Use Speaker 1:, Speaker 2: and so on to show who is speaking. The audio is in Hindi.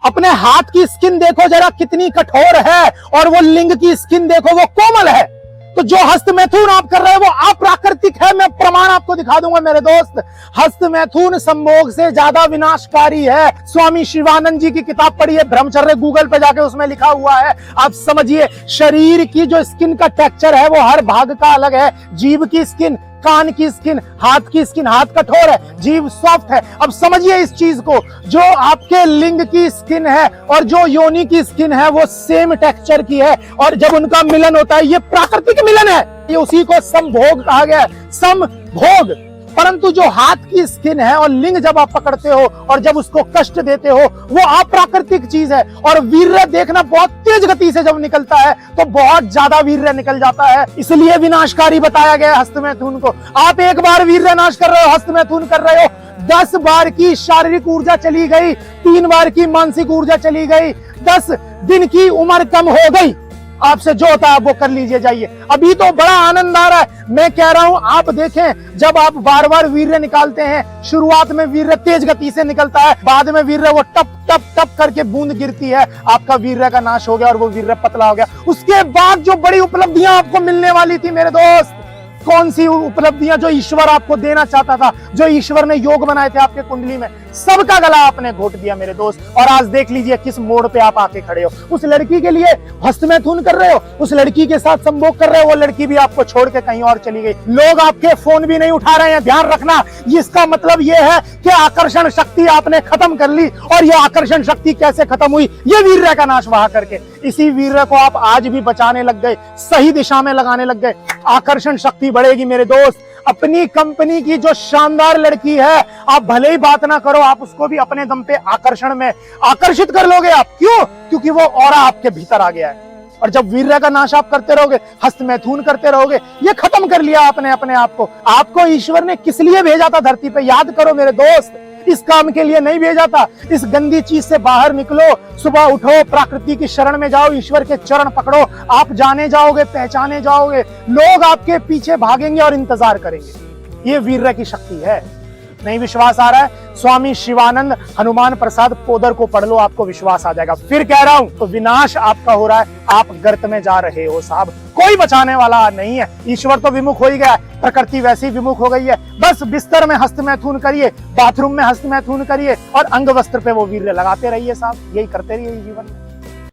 Speaker 1: अपने हाथ की स्किन देखो जरा कितनी कठोर है, और वो लिंग की स्किन देखो वो कोमल है। तो जो हस्त मैथुन आप कर रहे हो वो अप्राकृतिक है। मैं प्रमाण आपको दिखा दूंगा मेरे दोस्त। हस्त मैथुन संभोग से ज्यादा विनाशकारी है। स्वामी शिवानंद जी की किताब पढ़िए, ब्रह्मचर्य, गूगल पे जाके उसमें लिखा हुआ है। आप समझिए, शरीर की जो स्किन का टेक्सचर है वो हर भाग का अलग है। जीभ की स्किन, कान की स्किन, हाथ की स्किन, हाथ कठोर है, जीभ सॉफ्ट है। अब समझिए इस चीज को, जो आपके लिंग की स्किन है और जो योनि की स्किन है वो सेम टेक्सचर की है, और जब उनका मिलन होता है ये प्राकृतिक मिलन है। ये उसी को समभोग कहा गया है, समभोग। परंतु जो हाथ की स्किन है और लिंग जब आप पकड़ते हो और जब उसको कष्ट देते हो वो अप्राकृतिक चीज है। और वीर्य देखना, बहुत तेज गति से जब निकलता है तो बहुत ज्यादा वीर्य निकल जाता है, इसलिए विनाशकारी बताया गया है हस्त मैथुन को। आप एक बार वीर्य नाश कर रहे हो, हस्त मैथुन कर रहे हो, 10 बार की शारीरिक ऊर्जा चली गई, 3 बार की मानसिक ऊर्जा चली गई, 10 दिन की उम्र कम हो गई। आपसे जो होता है वो कर लीजिए, जाइए। अभी तो बड़ा आनंद आ रहा है। मैं कह रहा हूं आप देखें, जब आप बार बार वीर्य निकालते हैं, शुरुआत में वीर्य तेज गति से निकलता है, बाद में वीर्य वो टप टप टप करके बूंद गिरती है, आपका वीर्य का नाश हो गया और वो वीर्य पतला हो गया। उसके बाद जो बड़ी उपलब्धियां आपको मिलने वाली थी मेरे दोस्त, कौन सी उपलब्धियां जो ईश्वर आपको देना चाहता था, जो ईश्वर ने योग बनाए थे आपके कुंडली में, सबका गला आपने घोट दिया मेरे दोस्त। और आज देख लीजिए किस मोड़ पे आप आके खड़े हो। उस लड़की के लिए हस्त मैथुन कर रहे हो, उस लड़की के साथ संभोग कर रहे हो, वो लड़की भी आपको छोड़ के कहीं और चली गई। लोग आपके फोन भी नहीं उठा रहे हैं, ध्यान रखना। इसका मतलब ये है कि आकर्षण शक्ति आपने खत्म कर ली। और ये आकर्षण शक्ति कैसे खत्म हुई? ये वीर्य का नाश वहां करके। इसी वीर्य को आप आज भी बचाने लग गए, सही दिशा में लगाने लग गए, आकर्षण शक्ति बढ़ेगी मेरे दोस्त। अपनी कंपनी की जो शानदार लड़की है, आप भले ही बात ना करो, आप उसको भी अपने दम पे आकर्षण में आकर्षित कर लोगे आप। क्यों? क्योंकि वो ऑरा आपके भीतर आ गया है। और जब वीर्य का नाश आप करते रहोगे, हस्त मैथुन करते रहोगे, ये खत्म कर लिया आपने अपने आप को। आपको ईश्वर ने किस लिए भेजा था धरती पे? याद करो मेरे दोस्त, इस काम के लिए नहीं भेजा था। इस गंदी चीज से बाहर निकलो, सुबह उठो, प्रकृति की शरण में जाओ, ईश्वर के चरण पकड़ो, आप जाने जाओगे, पहचाने जाओगे, लोग आपके पीछे भागेंगे और इंतजार करेंगे। ये वीर्य की शक्ति है। नहीं विश्वास आ रहा है? स्वामी शिवानंद हनुमान प्रसाद पोदर को पढ़ लो, आपको विश्वास आ जाएगा। फिर कह रहा हूं, तो विनाश आपका हो रहा है, आप गर्त में जा रहे हो साहब। कोई बचाने वाला नहीं है। ईश्वर तो विमुख हो ही गया है, प्रकृति वैसी विमुख हो गई है। बस बिस्तर में हस्त मैथुन करिए, बाथरूम में हस्त मैथुन करिए और अंग वस्त्र पे वो वीर्य लगाते रहिए साहब। यही करते रहिए जीवन में।